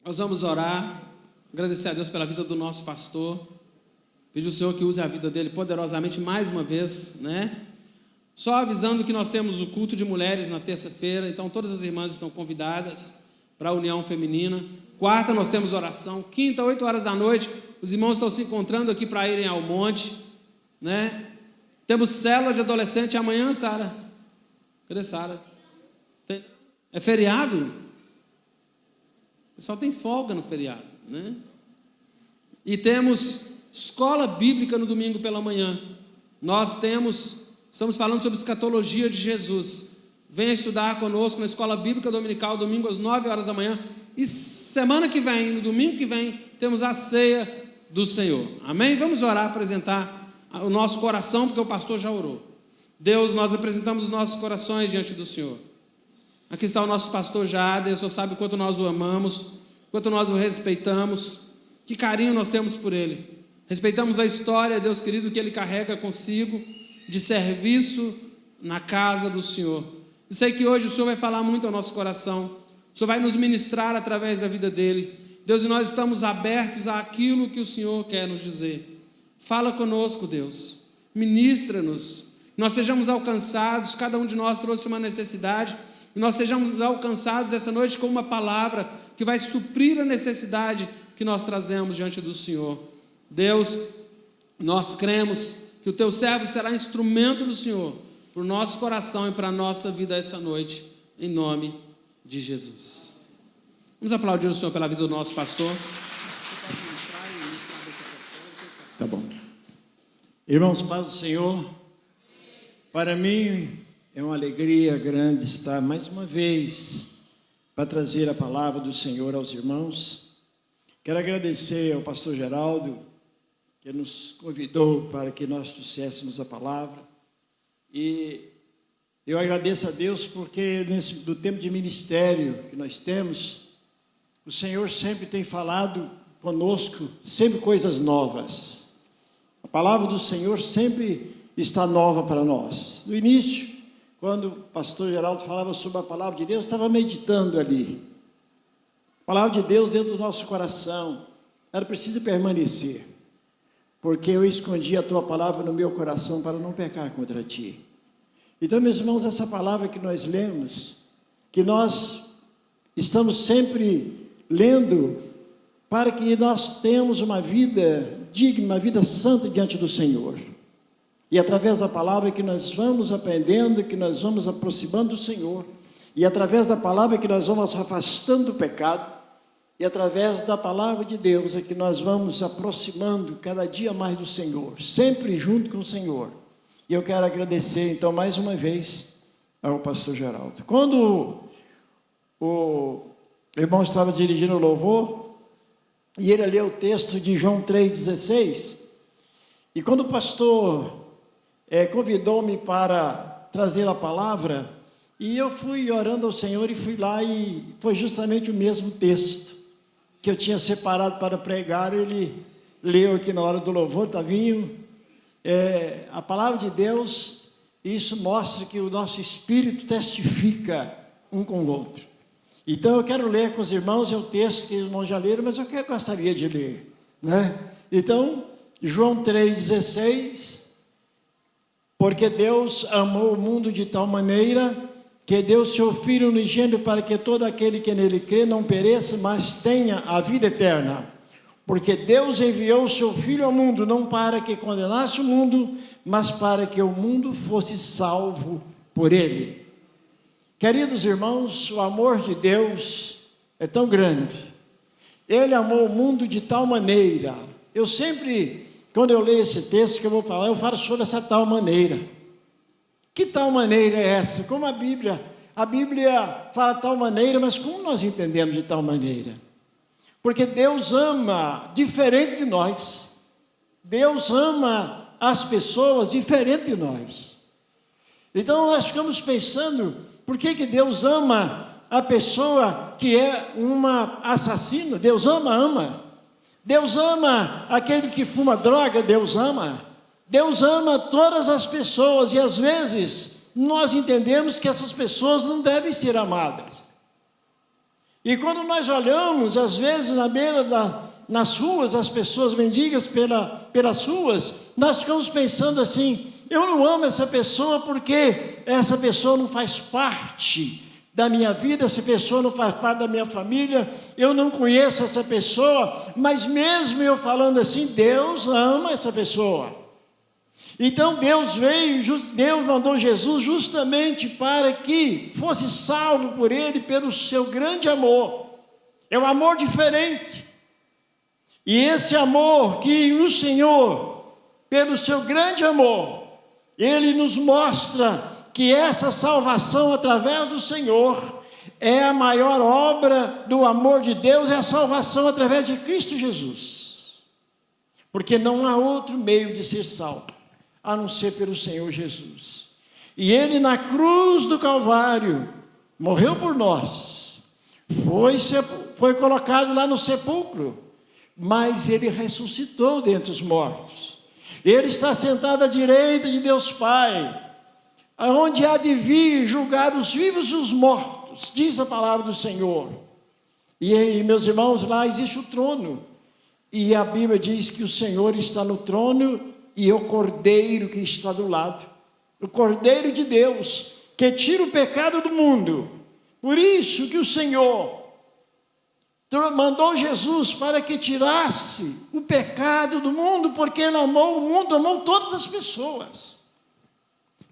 Nós vamos orar, agradecer a Deus pela vida do nosso pastor, pedir ao Senhor que use a vida dele poderosamente mais uma vez, né? Só avisando que nós temos o culto de mulheres na terça-feira, então todas as irmãs estão convidadas para a união feminina. Quarta nós temos oração, quinta, 8 horas da noite, os irmãos estão se encontrando aqui para irem ao monte, né? Temos célula de adolescente amanhã, Sara. Cadê Sara? É feriado? O pessoal tem folga no feriado, né? E temos escola bíblica no domingo pela manhã. Estamos falando sobre escatologia de Jesus. Venha estudar conosco na escola bíblica dominical, domingo às 9 horas da manhã. E semana que vem, no domingo que vem, temos a ceia do Senhor. Amém? Vamos orar, apresentar o nosso coração, porque o pastor já orou. Deus, nós apresentamos os nossos corações diante do Senhor. Aqui está o nosso pastor Jader, o Senhor sabe o quanto nós o amamos, quanto nós o respeitamos, que carinho nós temos por ele. Respeitamos a história, Deus querido, que ele carrega consigo, de serviço na casa do Senhor. E sei que hoje o Senhor vai falar muito ao nosso coração, o Senhor vai nos ministrar através da vida dele. Deus, e nós estamos abertos àquilo que o Senhor quer nos dizer. Fala conosco, Deus, ministra-nos, nós sejamos alcançados, cada um de nós trouxe uma necessidade, e nós sejamos alcançados essa noite com uma palavra que vai suprir a necessidade que nós trazemos diante do Senhor. Deus, nós cremos que o teu servo será instrumento do Senhor para o nosso coração e para a nossa vida essa noite, em nome de Jesus. Vamos aplaudir o Senhor pela vida do nosso pastor. Tá bom. Irmãos, paz do Senhor. Para mim é uma alegria grande estar mais uma vez para trazer a palavra do Senhor aos irmãos. Quero agradecer ao pastor Geraldo, que nos convidou para que nós trouxéssemos a palavra. E eu agradeço a Deus porque do tempo de ministério que nós temos, o Senhor sempre tem falado conosco, sempre coisas novas. A palavra do Senhor sempre está nova para nós. No início, quando o pastor Geraldo falava sobre a palavra de Deus, eu estava meditando ali. A palavra de Deus dentro do nosso coração, ela precisa permanecer, porque eu escondi a tua palavra no meu coração para não pecar contra ti. Então, meus irmãos, essa palavra que nós lemos, que nós estamos sempre lendo, para que nós tenhamos uma vida digna, uma vida santa diante do Senhor. E através da palavra que nós vamos aprendendo, que nós vamos aproximando do Senhor, e através da palavra que nós vamos afastando do pecado, e através da palavra de Deus é que nós vamos aproximando cada dia mais do Senhor, sempre junto com o Senhor. E eu quero agradecer, então, mais uma vez, ao pastor Geraldo. Quando o irmão estava dirigindo o louvor, e ele leu o texto de João 3,16, e quando o pastor convidou-me para trazer a palavra, e eu fui orando ao Senhor e fui lá, e foi justamente o mesmo texto que eu tinha separado para pregar. Ele leu aqui na hora do louvor, Tavinho. A palavra de Deus, isso mostra que o nosso espírito testifica um com o outro. Então eu quero ler com os irmãos, é o texto que os irmãos já leram, mas eu gostaria de ler, né? Então, João 3,16, porque Deus amou o mundo de tal maneira que deu seu Filho unigênito para que todo aquele que nele crê não pereça, mas tenha a vida eterna. Porque Deus enviou o seu Filho ao mundo, não para que condenasse o mundo, mas para que o mundo fosse salvo por ele. Queridos irmãos, o amor de Deus é tão grande. Ele amou o mundo de tal maneira. Eu sempre, quando eu leio esse texto que eu vou falar, eu falo sobre essa tal maneira. Que tal maneira é essa? Como a Bíblia fala tal maneira, mas como nós entendemos de tal maneira? Porque Deus ama diferente de nós. Deus ama as pessoas diferente de nós. Então nós ficamos pensando, por que Deus ama a pessoa que é uma assassina? Deus ama. Deus ama aquele que fuma droga, Deus ama. Deus ama todas as pessoas, e às vezes nós entendemos que essas pessoas não devem ser amadas. E quando nós olhamos, às vezes, na beira nas ruas, as pessoas mendigas pelas ruas, nós ficamos pensando assim: eu não amo essa pessoa porque essa pessoa não faz parte da minha vida, essa pessoa não faz parte da minha família, eu não conheço essa pessoa, mas mesmo eu falando assim, Deus ama essa pessoa. Então Deus mandou Jesus justamente para que fosse salvo por Ele, pelo seu grande amor. É um amor diferente. E esse amor que o Senhor, pelo seu grande amor, Ele nos mostra que essa salvação através do Senhor é a maior obra do amor de Deus, é a salvação através de Cristo Jesus. Porque não há outro meio de ser salvo, a não ser pelo Senhor Jesus. E Ele na cruz do Calvário, morreu por nós, foi colocado lá no sepulcro, mas Ele ressuscitou dentre os mortos. Ele está sentado à direita de Deus Pai, aonde há de vir julgar os vivos e os mortos, diz a palavra do Senhor. E aí, meus irmãos, lá existe o trono, e a Bíblia diz que o Senhor está no trono, e o Cordeiro que está do lado, o Cordeiro de Deus, que tira o pecado do mundo. Por isso que o Senhor mandou Jesus para que tirasse o pecado do mundo, porque Ele amou o mundo, amou todas as pessoas.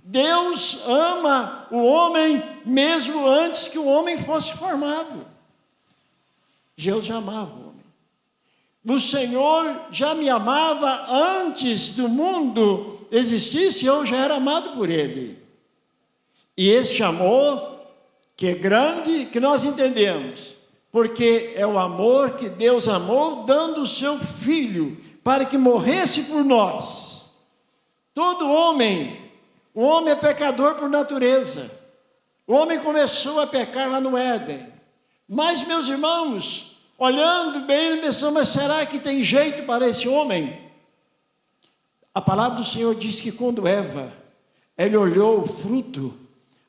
Deus ama o homem mesmo antes que o homem fosse formado. Deus já amava o homem. O Senhor já me amava antes do mundo existisse, eu já era amado por Ele. E esse amor, que é grande, que nós entendemos, porque é o amor que Deus amou, dando o seu Filho, para que morresse por nós. Todo homem, o homem é pecador por natureza. O homem começou a pecar lá no Éden. Mas, meus irmãos, olhando bem, ele pensou, mas será que tem jeito para esse homem? A palavra do Senhor diz que quando Eva, ela olhou o fruto,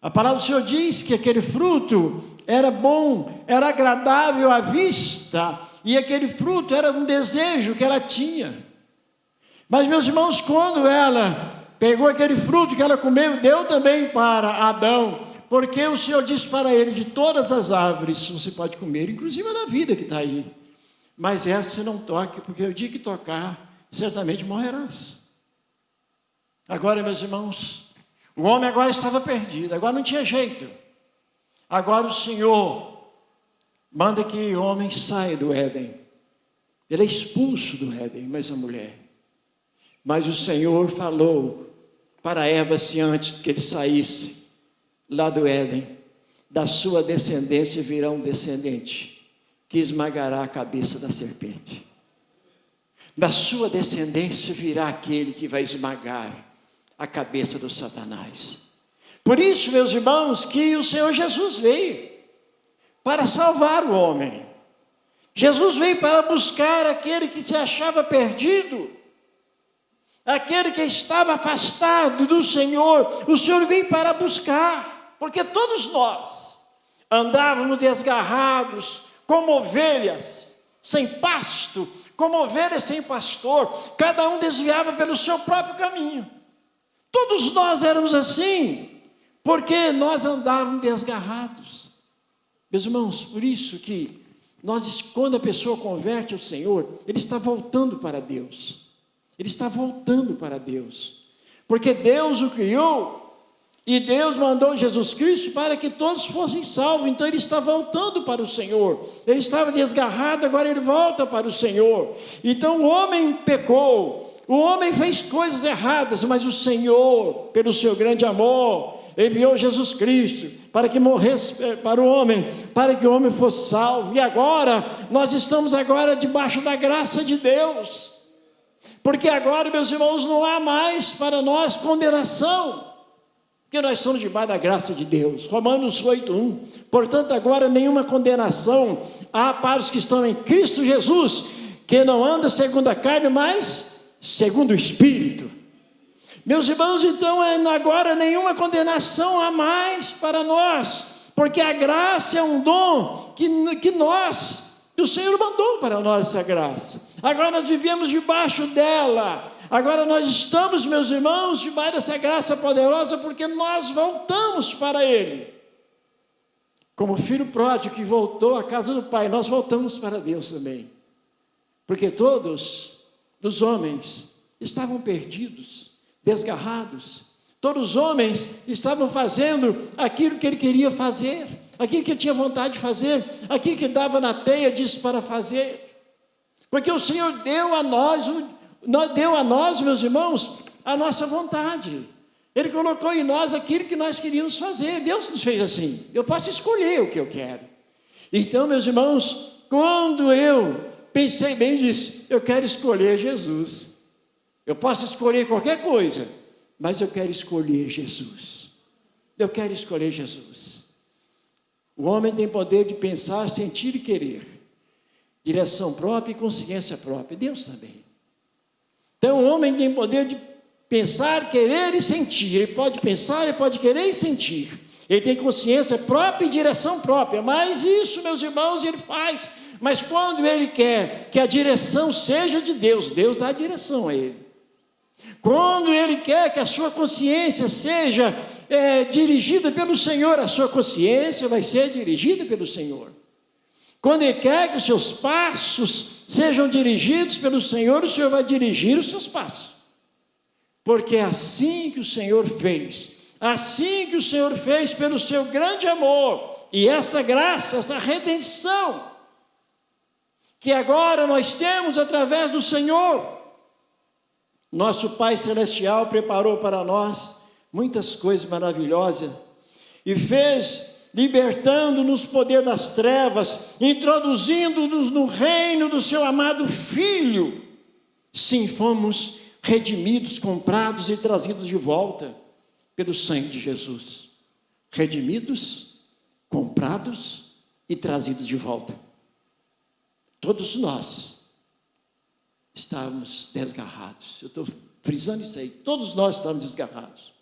a palavra do Senhor diz que aquele fruto era bom, era agradável à vista, e aquele fruto era um desejo que ela tinha. Mas, meus irmãos, quando ela pegou aquele fruto que ela comeu, deu também para Adão, porque o Senhor disse para ele, de todas as árvores você pode comer, inclusive a da vida que está aí, mas essa você não toque, porque o dia que tocar, certamente morrerás. Agora, meus irmãos, o homem agora estava perdido, agora não tinha jeito. Agora o Senhor manda que o homem saia do Éden. Ele é expulso do Éden, mas a mulher. Mas o Senhor falou para Eva, se antes que ele saísse lá do Éden, da sua descendência virá um descendente que esmagará a cabeça da serpente. Da sua descendência virá aquele que vai esmagar a cabeça do Satanás. Por isso, meus irmãos, que o Senhor Jesus veio para salvar o homem. Jesus veio para buscar aquele que se achava perdido, aquele que estava afastado do Senhor. O Senhor veio para buscar, porque todos nós andávamos desgarrados, como ovelhas sem pasto, como ovelhas sem pastor, cada um desviava pelo seu próprio caminho. Todos nós éramos assim, porque nós andávamos desgarrados. Meus irmãos, por isso que quando a pessoa converte ao Senhor, ele está voltando para Deus. Ele está voltando para Deus, porque Deus o criou, e Deus mandou Jesus Cristo para que todos fossem salvos. Então ele está voltando para o Senhor. Ele estava desgarrado, agora ele volta para o Senhor. Então o homem pecou, o homem fez coisas erradas, mas o Senhor, pelo seu grande amor, enviou Jesus Cristo para que morresse para o homem, para que o homem fosse salvo. E agora, nós estamos agora debaixo da graça de Deus, porque agora, meus irmãos, não há mais para nós condenação, porque nós somos debaixo da graça de Deus. Romanos 8:1. Portanto, agora nenhuma condenação há para os que estão em Cristo Jesus, que não andam segundo a carne, mas segundo o Espírito. Meus irmãos, então agora nenhuma condenação há mais para nós porque a graça é um dom que o Senhor mandou para nós essa graça. Agora nós vivemos debaixo dela. Agora nós estamos, meus irmãos, debaixo dessa graça poderosa, porque nós voltamos para Ele. Como o filho pródigo que voltou à casa do pai, nós voltamos para Deus também. Porque todos os homens estavam perdidos, desgarrados. Todos os homens estavam fazendo aquilo que ele queria fazer, aquilo que ele tinha vontade de fazer, aquilo que dava na teia disso para fazer. Porque o Senhor deu a nós, meus irmãos, a nossa vontade. Ele colocou em nós aquilo que nós queríamos fazer. Deus nos fez assim. Eu posso escolher o que eu quero. Então, meus irmãos, quando eu pensei bem, disse: eu quero escolher Jesus. Eu posso escolher qualquer coisa, mas eu quero escolher Jesus. Eu quero escolher Jesus. O homem tem poder de pensar, sentir e querer. Direção própria e consciência própria. Deus também. Então o homem tem poder de pensar, querer e sentir. Ele pode pensar, ele pode querer e sentir. Ele tem consciência própria e direção própria. Mas isso, meus irmãos, ele faz. Mas quando ele quer que a direção seja de Deus, Deus dá a direção a ele. Quando ele quer que a sua consciência seja dirigida pelo Senhor, a sua consciência vai ser dirigida pelo Senhor. Quando ele quer que os seus passos sejam dirigidos pelo Senhor, o Senhor vai dirigir os seus passos. Porque é assim que o Senhor fez. Assim que o Senhor fez pelo seu grande amor. E essa graça, essa redenção, que agora nós temos através do Senhor. Nosso Pai Celestial preparou para nós muitas coisas maravilhosas e fez, libertando-nos do poder das trevas, introduzindo-nos no reino do seu amado Filho. Sim, fomos redimidos, comprados e trazidos de volta pelo sangue de Jesus. Redimidos, comprados e trazidos de volta. Todos nós estávamos desgarrados. Eu estou frisando isso aí. Todos nós estávamos desgarrados.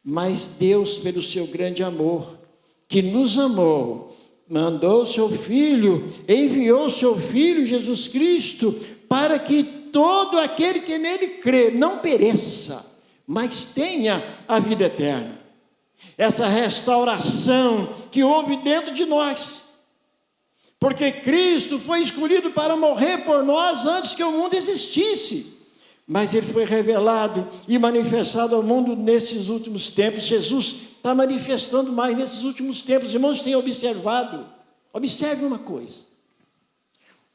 Mas Deus, pelo seu grande amor, que nos amou, mandou o seu Filho, enviou o seu Filho Jesus Cristo, para que todo aquele que nele crê não pereça, mas tenha a vida eterna. Essa restauração que houve dentro de nós, porque Cristo foi escolhido para morrer por nós antes que o mundo existisse, mas ele foi revelado e manifestado ao mundo nesses últimos tempos. Jesus está manifestando mais nesses últimos tempos. Os irmãos têm observado, observe uma coisa,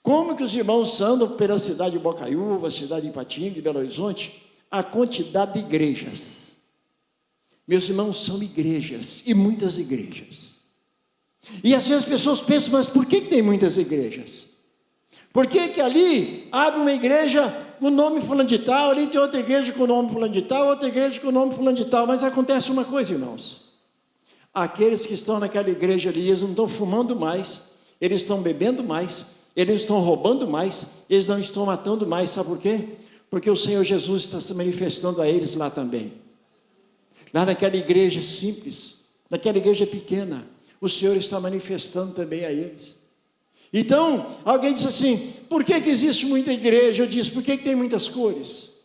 como que os irmãos andam pela cidade de Bocaiúva, cidade de Ipatinga, de Belo Horizonte, a quantidade de igrejas. Meus irmãos, são igrejas, e muitas igrejas. E às vezes as pessoas pensam, mas por que tem muitas igrejas? Por que ali abre uma igreja com o nome fulano de tal, ali tem outra igreja com o nome fulano de tal, outra igreja com o nome fulano de tal? Mas acontece uma coisa, irmãos. Aqueles que estão naquela igreja ali, eles não estão fumando mais, eles estão bebendo mais, eles não estão roubando mais, eles não estão matando mais. Sabe por quê? Porque o Senhor Jesus está se manifestando a eles lá também. Lá naquela igreja simples, naquela igreja pequena, o Senhor está manifestando também a eles. Então, alguém disse assim, por que existe muita igreja? Eu disse, por que tem muitas cores?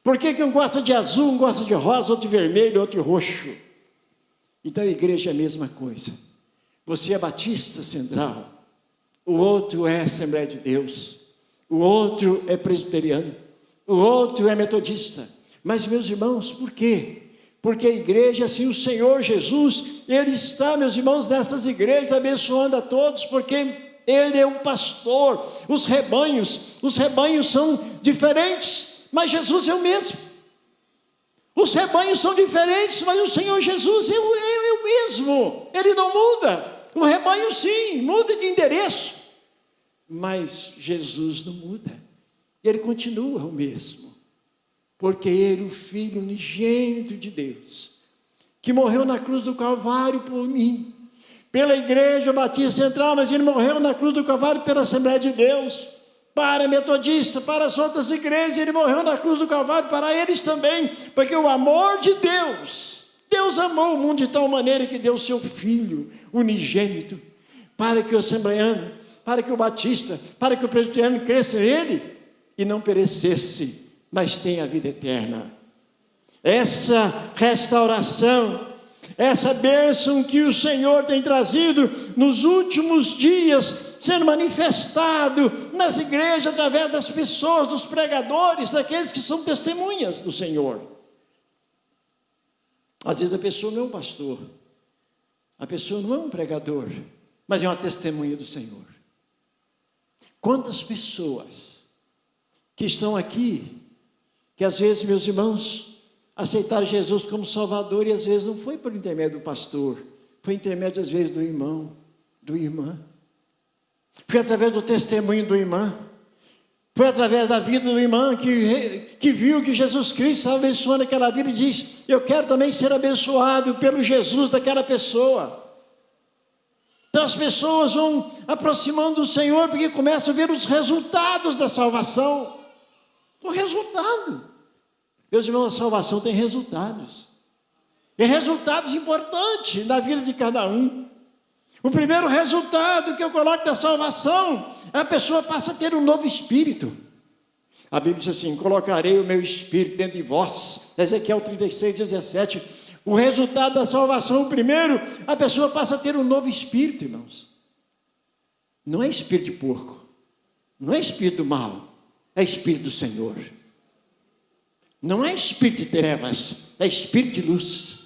Por que um gosta de azul, um gosta de rosa, outro de vermelho, outro de roxo? Então a igreja é a mesma coisa. Você é Batista Central, o outro é Assembleia de Deus, o outro é presbiteriano, o outro é metodista. Mas, meus irmãos, por quê? Porque a igreja, assim, o Senhor Jesus, Ele está, meus irmãos, nessas igrejas, abençoando a todos, porque Ele é um pastor. Os rebanhos são diferentes, mas Jesus é o mesmo. Os rebanhos são diferentes, mas o Senhor Jesus é o mesmo. Ele não muda. O rebanho sim, muda de endereço, mas Jesus não muda. Ele continua o mesmo. Porque Ele, o Filho unigênito de Deus, que morreu na cruz do Calvário por mim, pela Igreja Batista Central, mas Ele morreu na cruz do Calvário pela Assembleia de Deus, para a Metodista, para as outras igrejas. Ele morreu na cruz do Calvário para eles também, porque o amor de Deus Deus amou o mundo de tal maneira que deu o seu Filho unigênito, para que o assembleano, para que o batista, para que o presbiteriano cresça nele e não perecesse, mas tenha a vida eterna. Essa restauração, essa bênção que o Senhor tem trazido nos últimos dias, sendo manifestado nas igrejas, através das pessoas, dos pregadores, daqueles que são testemunhas do Senhor. Às vezes a pessoa não é um pastor, a pessoa não é um pregador, mas é uma testemunha do Senhor. Quantas pessoas que estão aqui, que às vezes, meus irmãos, aceitaram Jesus como Salvador, e às vezes não foi por intermédio do pastor, foi intermédio às vezes do irmão, do irmã, foi através do testemunho do irmão, foi através da vida do irmão que viu que Jesus Cristo estava abençoando aquela vida e diz: eu quero também ser abençoado pelo Jesus daquela pessoa. Então as pessoas vão aproximando do Senhor, porque começam a ver os resultados da salvação. O resultado, meus irmãos, a salvação tem resultados, e resultados importantes na vida de cada um. O primeiro resultado que eu coloco da salvação, a pessoa passa a ter um novo espírito. A Bíblia diz assim: colocarei o meu espírito dentro de vós, Ezequiel 36:17. O resultado da salvação, o primeiro, a pessoa passa a ter um novo espírito, irmãos. Não é espírito de porco, não é espírito do mal, é espírito do Senhor. Não é espírito de trevas, é espírito de luz.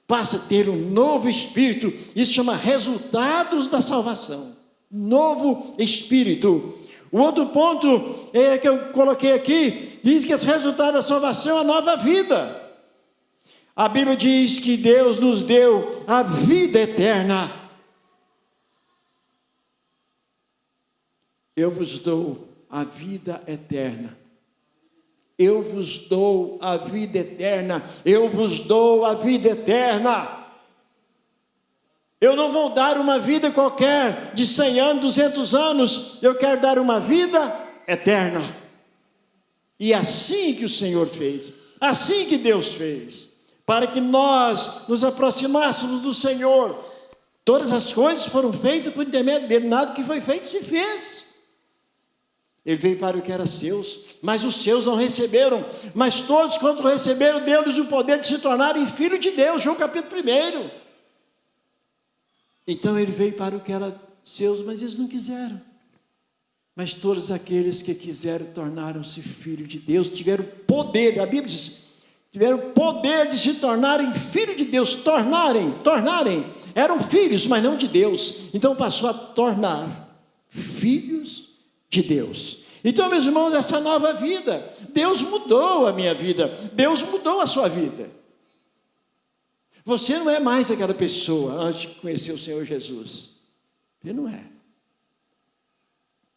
Passa a ter um novo espírito, isso chama resultados da salvação, novo espírito. O outro ponto que eu coloquei aqui, diz que esse resultado da salvação é a nova vida. A Bíblia diz que Deus nos deu a vida eterna. Eu vos dou a vida eterna. Eu vos dou a vida eterna, eu vos dou a vida eterna. Eu não vou dar uma vida qualquer, de 100 anos, 200 anos, eu quero dar uma vida eterna. E assim que o Senhor fez, assim que Deus fez, para que nós nos aproximássemos do Senhor. Todas as coisas foram feitas por intermédio dele, nada que foi feito se fez. Ele veio para o que era seus, mas os seus não receberam. Mas todos quanto receberam, deu-lhes o poder de se tornarem filhos de Deus. João capítulo 1. Então ele veio para o que era seus, mas eles não quiseram. Mas todos aqueles que quiseram tornaram-se filhos de Deus, tiveram poder, a Bíblia diz, tiveram poder de se tornarem filhos de Deus. Tornarem, eram filhos, mas não de Deus. Então passou a tornar filhos de Deus. Então, meus irmãos, essa nova vida, Deus mudou a minha vida, Deus mudou a sua vida. Você não é mais aquela pessoa antes de conhecer o Senhor Jesus. Você não é.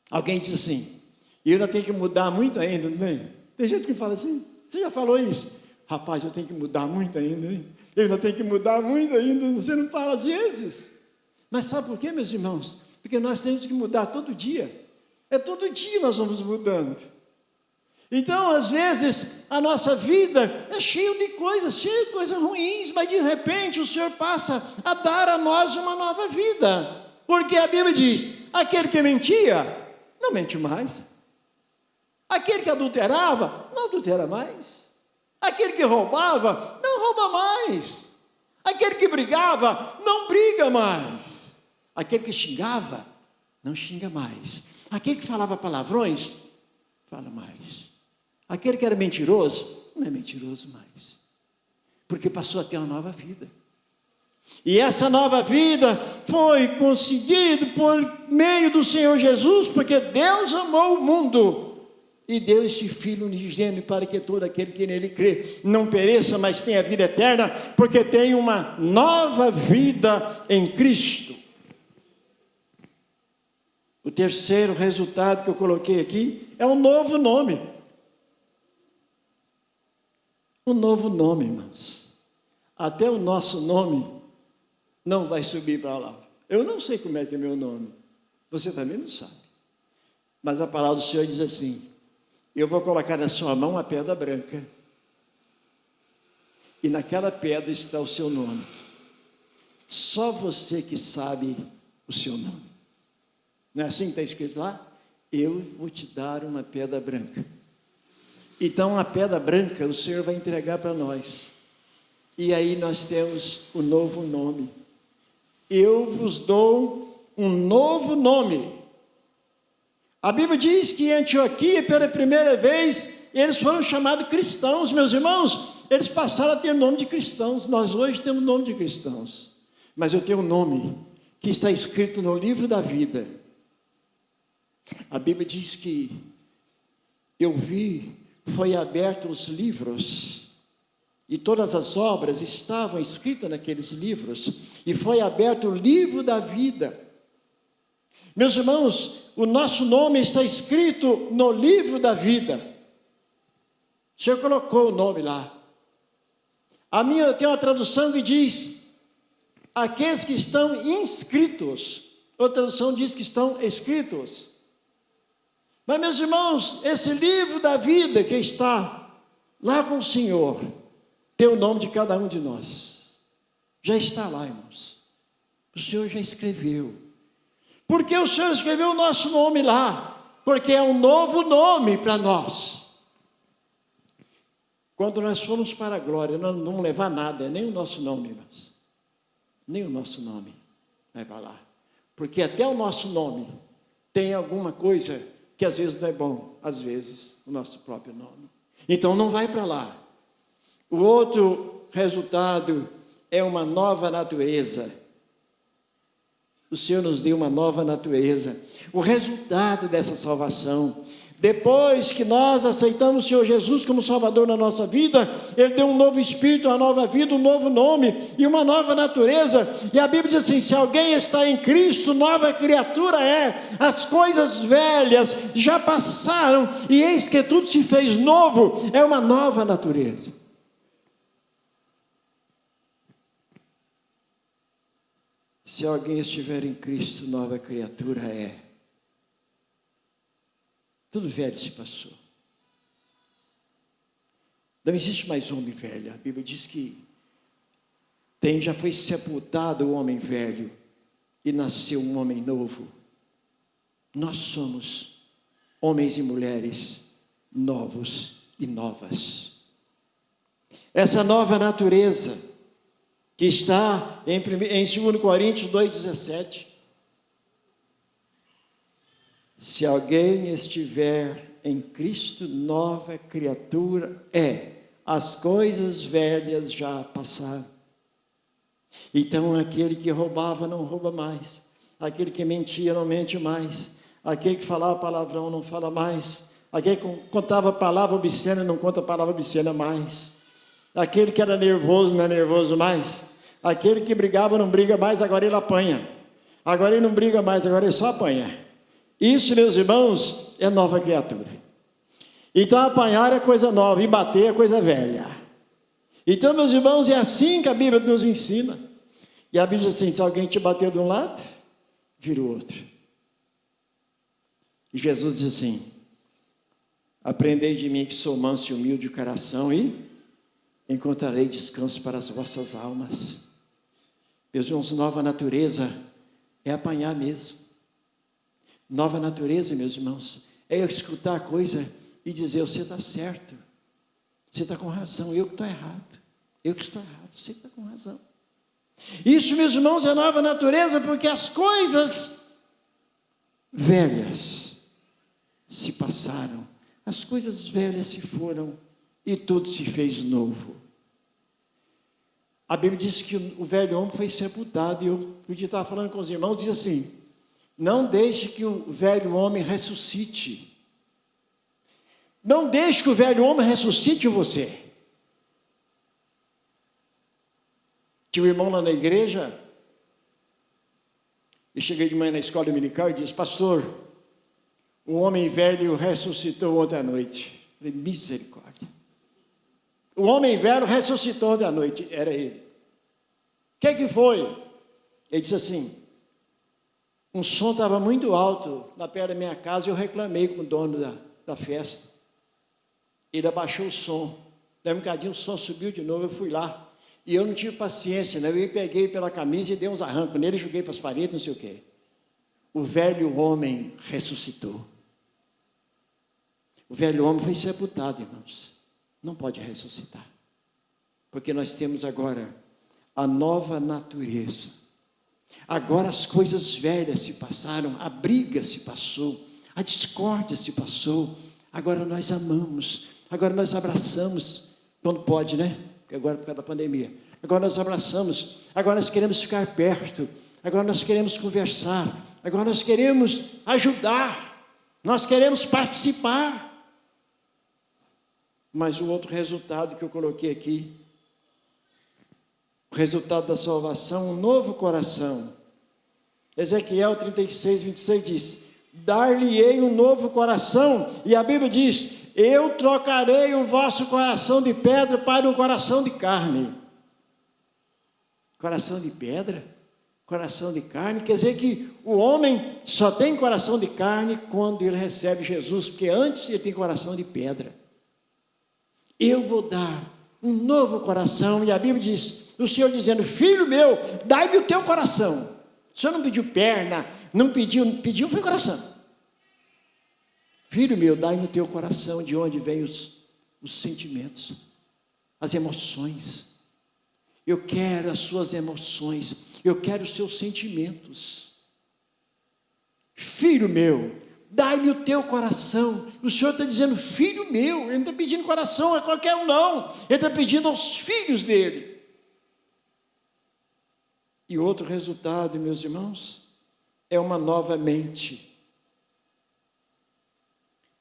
Alguém diz assim: e eu ainda tenho que mudar muito ainda, não é? Tem gente que fala assim: você já falou isso? Rapaz, eu tenho que mudar muito ainda, hein? Eu ainda tenho que mudar muito ainda. Você não fala às vezes. Mas sabe por quê, meus irmãos? Porque nós temos que mudar todo dia. É todo dia nós vamos mudando. Então, às vezes, a nossa vida é cheia de coisas ruins, mas de repente o Senhor passa a dar a nós uma nova vida. Porque a Bíblia diz: aquele que mentia, não mente mais. Aquele que adulterava, não adultera mais. Aquele que roubava, não rouba mais. Aquele que brigava, não briga mais. Aquele que xingava, não xinga mais. Aquele que falava palavrões, fala mais. Aquele que era mentiroso, não é mentiroso mais. Porque passou a ter uma nova vida. E essa nova vida foi conseguida por meio do Senhor Jesus, porque Deus amou o mundo e deu este Filho unigênito para que todo aquele que nele crê não pereça, mas tenha vida eterna, porque tem uma nova vida em Cristo. O terceiro resultado que eu coloquei aqui é um novo nome. Um novo nome, irmãos. Até o nosso nome não vai subir para lá. Eu não sei como é que é meu nome. Você também não sabe. Mas a palavra do Senhor diz assim: eu vou colocar na sua mão a pedra branca. e naquela pedra está o seu nome. Só você que sabe o seu nome. Não é assim que está escrito lá? Eu vou te dar uma pedra branca. Então a pedra branca o Senhor vai entregar para nós. E aí nós temos o novo nome. Eu vos dou um novo nome. A Bíblia diz que em Antioquia, pela primeira vez, eles foram chamados cristãos, meus irmãos. Eles passaram a ter nome de cristãos. Nós hoje temos nome de cristãos. Mas eu tenho um nome que está escrito no livro da vida. A Bíblia diz que eu vi, foi aberto os livros, e todas as obras estavam escritas naqueles livros, e foi aberto o livro da vida. Meus irmãos, o nosso nome está escrito no livro da vida. O Senhor colocou o nome lá. Eu tenho uma tradução que diz, aqueles que estão inscritos. Outra tradução diz que estão escritos. Mas, meus irmãos, esse livro da vida que está lá com o Senhor, tem o nome de cada um de nós. Já está lá, irmãos. O Senhor já escreveu. Por que o Senhor escreveu o nosso nome lá? Porque é um novo nome para nós. Quando nós formos para a glória, nós não vamos levar nada, nem o nosso nome, irmãos. Nem o nosso nome vai para lá. Porque até o nosso nome tem alguma coisa que às vezes não é bom, às vezes o nosso próprio nome. Então não vai para lá. O outro resultado é uma nova natureza. O Senhor nos deu uma nova natureza. O resultado dessa salvação, depois que nós aceitamos o Senhor Jesus como Salvador na nossa vida, Ele deu um novo espírito, uma nova vida, um novo nome e uma nova natureza. E a Bíblia diz assim, se alguém está em Cristo, nova criatura é. As coisas velhas já passaram e eis que tudo se fez novo. É uma nova natureza. Se alguém estiver em Cristo, nova criatura é. Tudo velho se passou. Não existe mais homem velho. A Bíblia diz que já foi sepultado o homem velho e nasceu um homem novo. Nós somos homens e mulheres novos e novas. Essa nova natureza que está em 2 Coríntios 2,17. Se alguém estiver em Cristo, nova criatura é. As coisas velhas já passaram. Então, aquele que roubava não rouba mais. Aquele que mentia não mente mais. Aquele que falava palavrão não fala mais. Aquele que contava palavra obscena não conta palavra obscena mais. Aquele que era nervoso não é nervoso mais. Aquele que brigava não briga mais, agora ele apanha. Agora ele não briga mais, agora ele só apanha. Isso, meus irmãos, é nova criatura. Então, apanhar é coisa nova e bater é coisa velha. Então, meus irmãos, é assim que a Bíblia nos ensina. E a Bíblia diz assim, se alguém te bater de um lado, vira o outro. E Jesus diz assim, aprendei de mim que sou manso e humilde de coração e encontrarei descanso para as vossas almas. Meus irmãos, nova natureza é apanhar mesmo. Nova natureza, meus irmãos, é eu escutar a coisa e dizer, você está certo, você está com razão, eu que estou errado, eu que estou errado, você que está com razão. Isso, meus irmãos, é nova natureza, porque as coisas velhas se passaram, as coisas velhas se foram e tudo se fez novo. A Bíblia diz que o velho homem foi sepultado, e eu podia estar falando com os irmãos, diz assim, não deixe que o velho homem ressuscite. Não deixe que o velho homem ressuscite você. Tinha um irmão lá na igreja, eu cheguei de manhã na escola dominical e disse, pastor, o homem velho ressuscitou ontem à noite. Eu falei, misericórdia. O homem velho ressuscitou ontem à noite, era ele. O que foi? Ele disse assim, um som estava muito alto na perto da minha casa e eu reclamei com o dono da festa. Ele abaixou o som. Daí um bocadinho o sol subiu de novo, eu fui lá. E eu não tive paciência, né? Eu peguei pela camisa e dei uns arrancos nele, joguei para as paredes, não sei o quê. O velho homem ressuscitou. O velho homem foi sepultado, irmãos. Não pode ressuscitar. Porque nós temos agora a nova natureza. Agora as coisas velhas se passaram, a briga se passou, a discórdia se passou. Agora nós amamos, agora nós abraçamos, quando pode, né? Porque agora por causa da pandemia. Agora nós abraçamos, agora nós queremos ficar perto, agora nós queremos conversar, agora nós queremos ajudar, nós queremos participar. Mas o outro resultado que eu coloquei aqui, o resultado da salvação, um novo coração. Ezequiel 36, 26 diz: dar-lhe-ei um novo coração, e a Bíblia diz: eu trocarei o vosso coração de pedra para um coração de carne. Coração de pedra? Coração de carne? Quer dizer que o homem só tem coração de carne quando ele recebe Jesus, porque antes ele tem coração de pedra. Eu vou dar um novo coração, e a Bíblia diz, o Senhor dizendo: filho meu, dai-me o teu coração. O Senhor não pediu perna, não pediu foi coração. Filho meu, dai-me o teu coração, de onde vêm os sentimentos, as emoções. Eu quero as suas emoções, eu quero os seus sentimentos. Filho meu, dai-me o teu coração. O Senhor está dizendo: filho meu. Ele não está pedindo coração a qualquer um, não. Ele está pedindo aos filhos dele. E outro resultado, meus irmãos, é uma nova mente.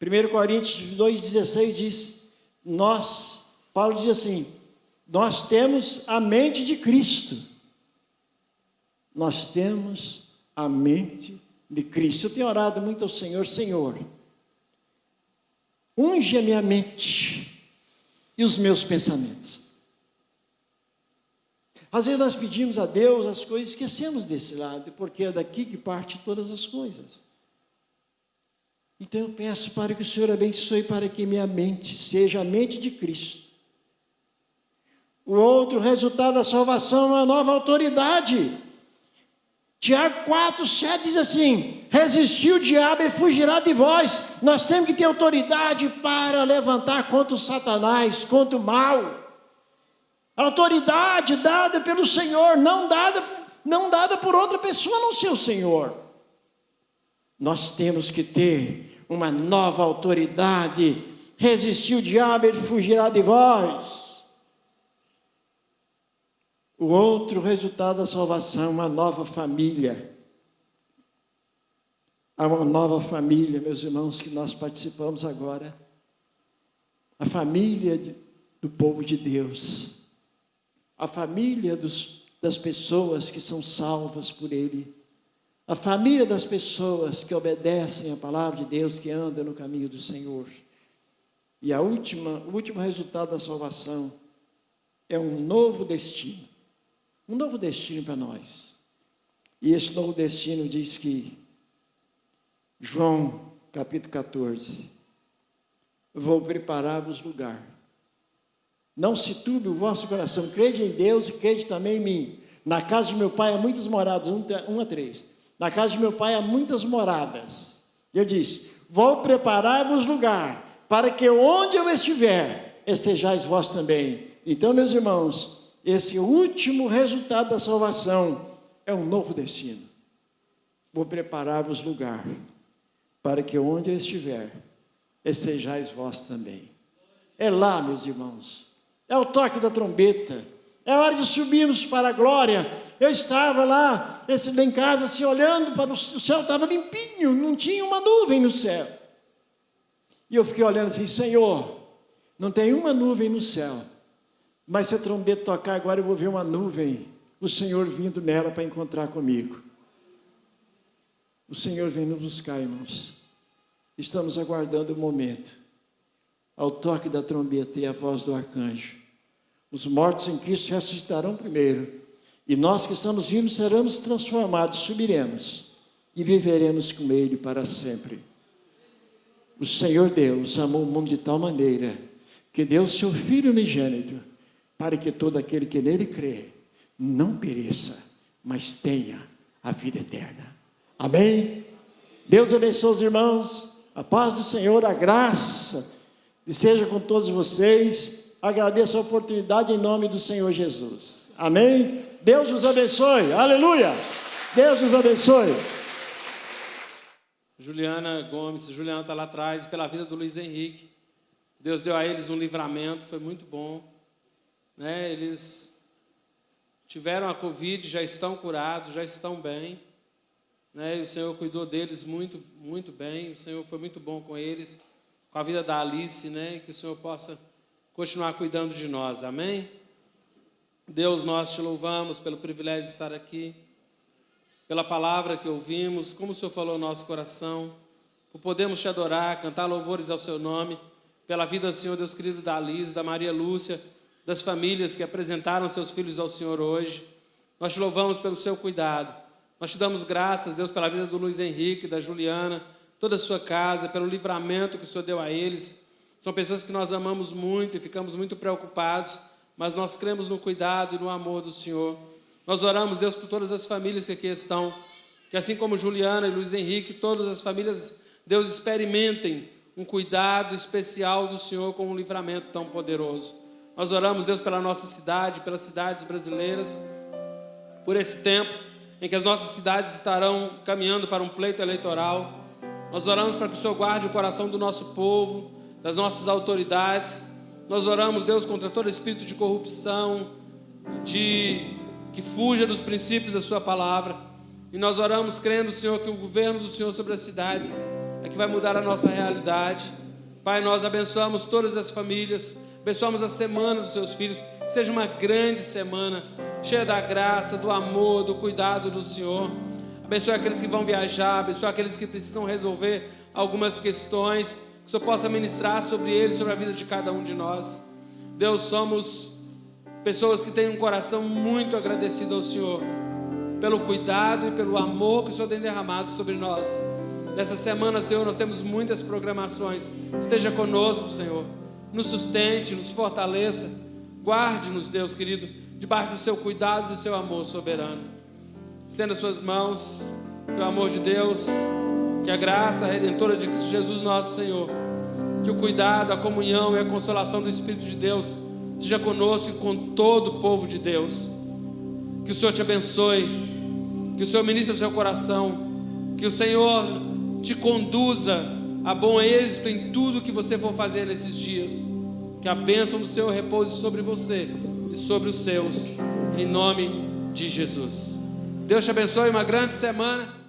1 Coríntios 2,16 diz, Paulo diz assim: nós temos a mente de Cristo. Nós temos a mente de Cristo. Eu tenho orado muito ao Senhor: Senhor, unge a minha mente e os meus pensamentos. Às vezes nós pedimos a Deus as coisas, esquecemos desse lado, porque é daqui que parte todas as coisas. Então eu peço para que o Senhor abençoe, para que minha mente seja a mente de Cristo. O outro resultado da salvação é uma nova autoridade. Tiago 4, 7 diz assim: resistir o diabo, ele fugirá de vós. Nós temos que ter autoridade para levantar contra o Satanás, contra o mal. Autoridade dada pelo Senhor, não dada por outra pessoa, não ser o Senhor. Nós temos que ter uma nova autoridade. Resistir o diabo, ele fugirá de vós. O outro resultado da salvação, uma nova família. Há uma nova família, meus irmãos, que nós participamos agora. A família do povo de Deus. A família das pessoas que são salvas por Ele. A família das pessoas que obedecem a palavra de Deus, que andam no caminho do Senhor. E o último resultado da salvação é um novo destino. Um novo destino para nós. E esse novo destino diz que, João capítulo 14, vou preparar-vos lugar. Não se turbe o vosso coração, crede em Deus e crede também em mim. Na casa de meu pai há muitas moradas, 1-3. Na casa de meu pai há muitas moradas. Ele diz: vou preparar-vos lugar, para que onde eu estiver, estejais vós também. Então, meus irmãos, esse último resultado da salvação é um novo destino. Vou preparar-vos lugar, para que onde eu estiver, estejais vós também. É lá, meus irmãos. É o toque da trombeta. É a hora de subirmos para a glória. Eu estava lá em casa, assim, olhando para o céu, estava limpinho, não tinha uma nuvem no céu. E eu fiquei olhando assim: Senhor, não tem uma nuvem no céu, mas se a trombeta tocar agora, eu vou ver uma nuvem, o Senhor vindo nela para encontrar comigo. O Senhor vem nos buscar, irmãos. Estamos aguardando o momento, ao toque da trombeta e a voz do arcanjo. Os mortos em Cristo ressuscitarão primeiro, e nós que estamos vivos seremos transformados, subiremos e viveremos com Ele para sempre. O Senhor Deus amou o mundo de tal maneira que deu o seu Filho unigênito, para que todo aquele que nele crê, não pereça, mas tenha a vida eterna. Amém? Deus abençoe os irmãos, a paz do Senhor, a graça, e seja com todos vocês. Agradeço a oportunidade em nome do Senhor Jesus. Amém? Deus os abençoe, aleluia! Deus os abençoe. Juliana está lá atrás, pela vida do Luiz Henrique. Deus deu a eles um livramento, foi muito bom. Né? Eles tiveram a Covid, já estão curados, já estão bem. Né? E o Senhor cuidou deles muito, muito bem. O Senhor foi muito bom com eles, com a vida da Alice, né? E que o Senhor possa continuar cuidando de nós, amém? Deus, nós te louvamos pelo privilégio de estar aqui, pela palavra que ouvimos, como o Senhor falou no nosso coração, por podermos te adorar, cantar louvores ao seu nome, pela vida, Senhor Deus querido, da Alice, da Maria Lúcia, das famílias que apresentaram seus filhos ao Senhor hoje. Nós te louvamos pelo seu cuidado. Nós te damos graças, Deus, pela vida do Luiz Henrique, da Juliana, toda a sua casa, pelo livramento que o Senhor deu a eles. São pessoas que nós amamos muito e ficamos muito preocupados, mas nós cremos no cuidado e no amor do Senhor. Nós oramos, Deus, por todas as famílias que aqui estão, que assim como Juliana e Luiz Henrique, todas as famílias, Deus, experimentem um cuidado especial do Senhor com um livramento tão poderoso. Nós oramos, Deus, pela nossa cidade, pelas cidades brasileiras, por esse tempo em que as nossas cidades estarão caminhando para um pleito eleitoral. Nós oramos para que o Senhor guarde o coração do nosso povo, das nossas autoridades. Nós oramos, Deus, contra todo espírito de corrupção, que fuja dos princípios da sua palavra. E nós oramos crendo, Senhor, que o governo do Senhor sobre as cidades é que vai mudar a nossa realidade. Pai, nós abençoamos todas as famílias, abençoamos a semana dos seus filhos, que seja uma grande semana, cheia da graça, do amor, do cuidado do Senhor. Abençoe aqueles que vão viajar, abençoe aqueles que precisam resolver algumas questões, que o Senhor possa ministrar sobre eles, sobre a vida de cada um de nós. Deus, somos pessoas que têm um coração muito agradecido ao Senhor, pelo cuidado e pelo amor que o Senhor tem derramado sobre nós. Nessa semana, Senhor, nós temos muitas programações. Esteja conosco, Senhor. Nos sustente, nos fortaleça. Guarde-nos, Deus querido, debaixo do seu cuidado e do seu amor soberano. Estenda suas mãos, que o amor de Deus, que a graça redentora de Cristo Jesus, nosso Senhor, que o cuidado, a comunhão e a consolação do Espírito de Deus seja conosco e com todo o povo de Deus. Que o Senhor te abençoe, que o Senhor ministre o seu coração, que o Senhor te conduza a bom êxito em tudo que você for fazer nesses dias. Que a bênção do Senhor repouse sobre você e sobre os seus, em nome de Jesus. Deus te abençoe, uma grande semana.